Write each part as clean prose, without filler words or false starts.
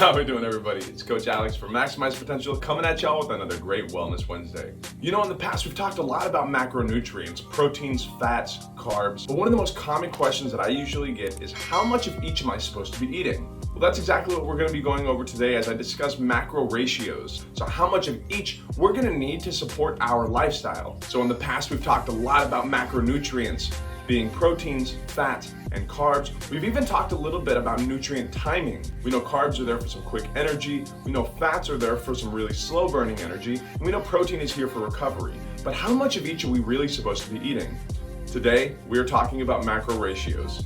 How we doing, everybody? It's Coach Alex from Maximize Potential coming at y'all with another great Wellness Wednesday. You know, in the past, we've talked a lot about macronutrients, proteins, fats, carbs, but one of the most common questions that I usually get is how much of each am I supposed to be eating? Well, that's exactly what we're going to be going over today as I discuss macro ratios. So how much of each we're going to need to support our lifestyle. So in the past, we've talked a lot about macronutrients being proteins, fats, and carbs. We've even talked a little bit about nutrient timing. We know carbs are there for some quick energy, we know fats are there for some really slow burning energy, and we know protein is here for recovery. But how much of each are we really supposed to be eating? Today, we are talking about macro ratios.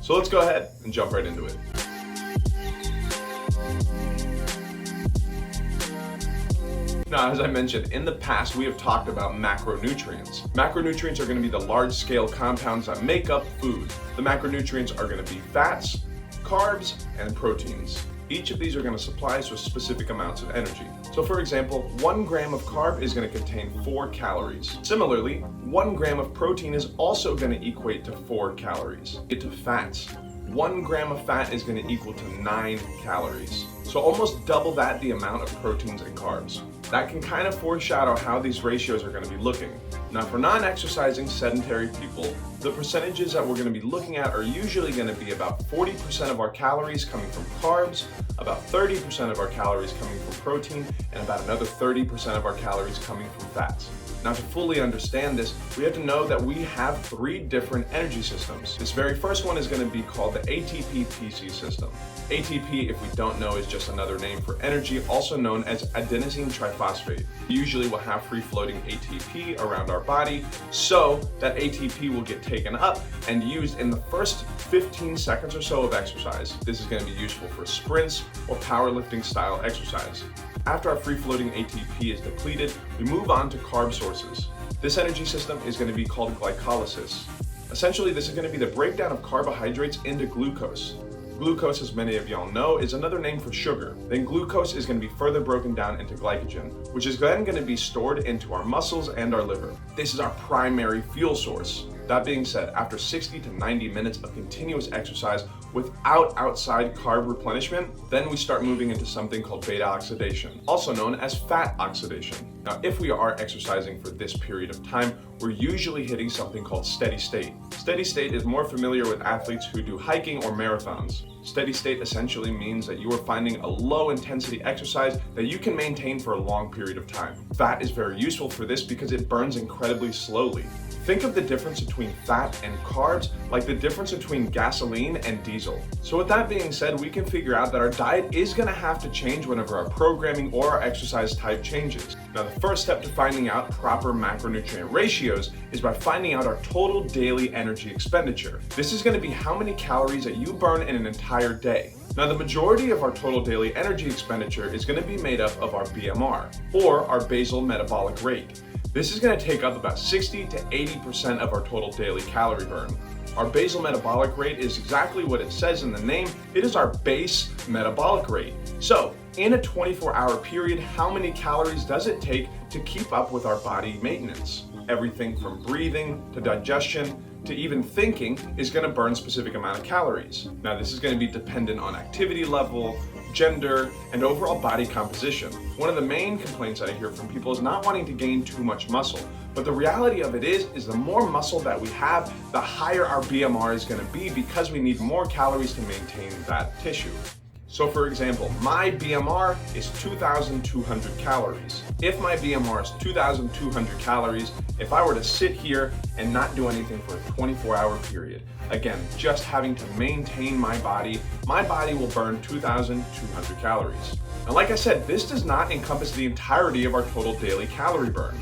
So let's go ahead and jump right into it. Now, as I mentioned, in the past, we have talked about macronutrients. Macronutrients are going to be the large-scale compounds that make up food. The macronutrients are going to be fats, carbs, and proteins. Each of these are going to supply us with specific amounts of energy. So for example, 1 gram of carb is going to contain 4 calories. Similarly, 1 gram of protein is also going to equate to 4 calories. Get to fats. 1 gram of fat is going to equal to 9 calories. So almost double that the amount of proteins and carbs. That can kind of foreshadow how these ratios are going to be looking. Now, for non-exercising sedentary people, the percentages that we're going to be looking at are usually going to be about 40% of our calories coming from carbs, about 30% of our calories coming from protein, and about another 30% of our calories coming from fats. Now, to fully understand this, we have to know that we have 3 different energy systems. This very first one is going to be called the ATP-PC system. ATP, if we don't know, is just another name for energy, also known as adenosine triphosphate. We usually will have free-floating ATP around our body, so that ATP will get taken up and used in the first 15 seconds or so of exercise. This is going to be useful for sprints or powerlifting style exercise. After our free-floating ATP is depleted, we move on to carb sources. This energy system is going to be called glycolysis. Essentially, this is going to be the breakdown of carbohydrates into glucose. Glucose, as many of y'all know, is another name for sugar. Then glucose is going to be further broken down into glycogen, which is then going to be stored into our muscles and our liver. This is our primary fuel source. That being said, after 60 to 90 minutes of continuous exercise without outside carb replenishment, then we start moving into something called beta-oxidation, also known as fat oxidation. Now, if we are exercising for this period of time, we're usually hitting something called steady state. Steady state is more familiar with athletes who do hiking or marathons. Steady state essentially means that you are finding a low intensity exercise that you can maintain for a long period of time. Fat is very useful for this because it burns incredibly slowly. Think of the difference between fat and carbs like the difference between gasoline and diesel. So with that being said, we can figure out that our diet is going to have to change whenever our programming or our exercise type changes. Now, the first step to finding out proper macronutrient ratios is by finding out our total daily energy expenditure. This is going to be how many calories that you burn in an entire day. Now, the majority of our total daily energy expenditure is going to be made up of our BMR, or our basal metabolic rate. This is going to take up about 60 to 80% of our total daily calorie burn. Our basal metabolic rate is exactly what it says in the name. It is our base metabolic rate. So, in a 24-hour period, how many calories does it take to keep up with our body maintenance? Everything from breathing to digestion to even thinking is going to burn a specific amount of calories. Now, this is going to be dependent on activity level, gender, and overall body composition. One of the main complaints that I hear from people is not wanting to gain too much muscle. But the reality of it is the more muscle that we have, the higher our BMR is going to be because we need more calories to maintain that tissue. So for example, my BMR is 2,200 calories. If my BMR is 2,200 calories, if I were to sit here and not do anything for a 24-hour period, again, just having to maintain my body will burn 2,200 calories. Now, like I said, this does not encompass the entirety of our total daily calorie burn.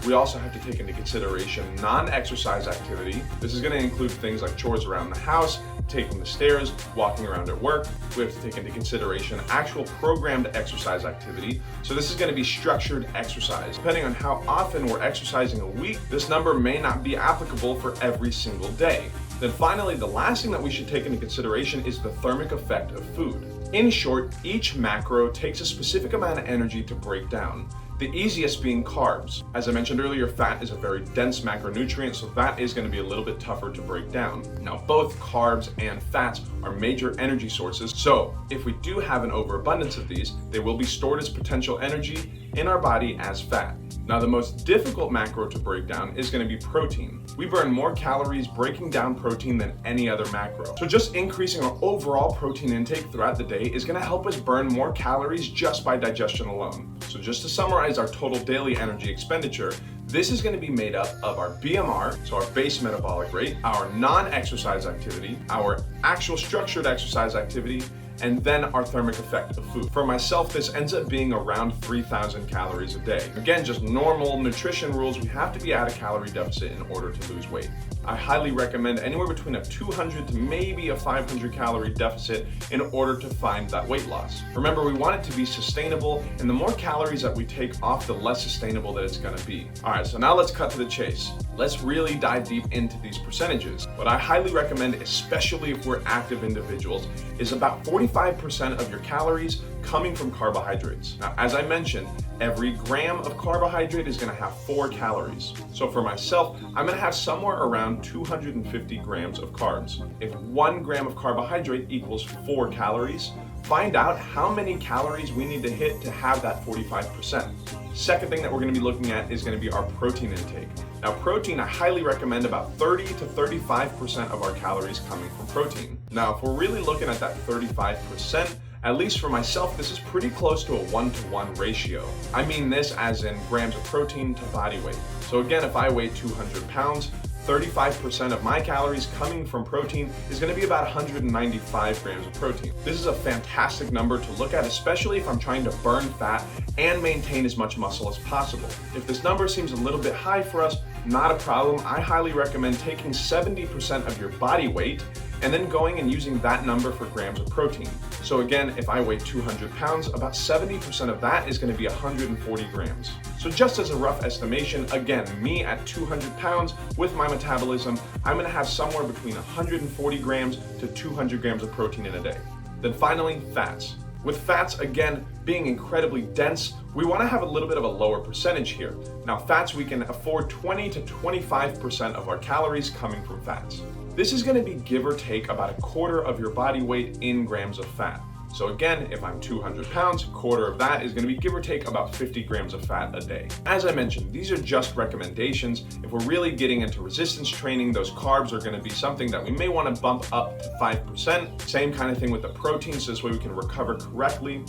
We also have to take into consideration non-exercise activity. This is going to include things like chores around the house, taking the stairs, walking around at work. We have to take into consideration actual programmed exercise activity. So this is going to be structured exercise. Depending on how often we're exercising a week, this number may not be applicable for every single day. Then finally, the last thing that we should take into consideration is the thermic effect of food. In short, each macro takes a specific amount of energy to break down. The The easiest being carbs. As I mentioned earlier, fat is a very dense macronutrient, so that is going to be a little bit tougher to break down. Now, both carbs and fats are major energy sources, so if we do have an overabundance of these, they will be stored as potential energy in our body as fat. Now, the most difficult macro to break down is going to be protein. We burn more calories breaking down protein than any other macro. So just increasing our overall protein intake throughout the day is going to help us burn more calories just by digestion alone. So just to summarize our total daily energy expenditure, this is going to be made up of our BMR, so our base metabolic rate, our non-exercise activity, our actual structured exercise activity, and then our thermic effect of food. For myself, this ends up being around 3,000 calories a day. Again, just normal nutrition rules, we have to be at a calorie deficit in order to lose weight. I highly recommend anywhere between a 200 to maybe a 500 calorie deficit in order to find that weight loss. Remember, we want it to be sustainable, and the more calories that we take off, the less sustainable that it's gonna be. All right, so now let's cut to the chase. Let's really dive deep into these percentages. What I highly recommend, especially if we're active individuals, is about 45% of your calories coming from carbohydrates. Now, as I mentioned, every gram of carbohydrate is gonna have 4 calories. So for myself, I'm gonna have somewhere around 250 grams of carbs. If 1 gram of carbohydrate equals 4 calories, find out how many calories we need to hit to have that 45%. Second thing that we're gonna be looking at is gonna be our protein intake. Now, protein, I highly recommend about 30 to 35% of our calories coming from protein. Now, if we're really looking at that 35%, at least for myself, this is pretty close to a 1-to-1 ratio. I mean this as in grams of protein to body weight. So again, if I weigh 200 pounds, 35% of my calories coming from protein is going to be about 195 grams of protein. This is a fantastic number to look at, especially if I'm trying to burn fat and maintain as much muscle as possible. If this number seems a little bit high for us, not a problem. I highly recommend taking 70% of your body weight and then going and using that number for grams of protein. So again, if I weigh 200 pounds, about 70% of that is going to be 140 grams. So just as a rough estimation, again, me at 200 pounds with my metabolism, I'm going to have somewhere between 140 grams to 200 grams of protein in a day. Then finally, fats. With fats, again, being incredibly dense, we want to have a little bit of a lower percentage here. Now, fats, we can afford 20 to 25% of our calories coming from fats. This is going to be give or take about a quarter of your body weight in grams of fat. So again, if I'm 200 pounds, a quarter of that is going to be give or take about 50 grams of fat a day. As I mentioned, these are just recommendations. If we're really getting into resistance training, those carbs are going to be something that we may want to bump up to 5%. Same kind of thing with the protein, so this way we can recover correctly.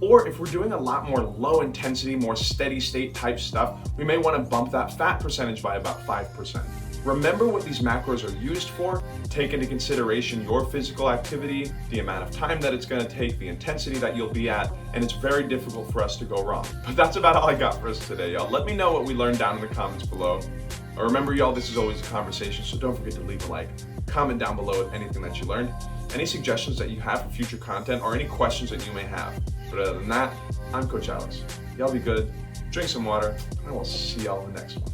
Or if we're doing a lot more low intensity, more steady state type stuff, we may want to bump that fat percentage by about 5%. Remember what these macros are used for. Take into consideration your physical activity, the amount of time that it's going to take, the intensity that you'll be at, and it's very difficult for us to go wrong. But that's about all I got for us today, y'all. Let me know what we learned down in the comments below. Remember, y'all, this is always a conversation, so don't forget to leave a like. Comment down below with anything that you learned, any suggestions that you have for future content, or any questions that you may have. But other than that, I'm Coach Alex. Y'all be good, drink some water, and we'll see y'all in the next one.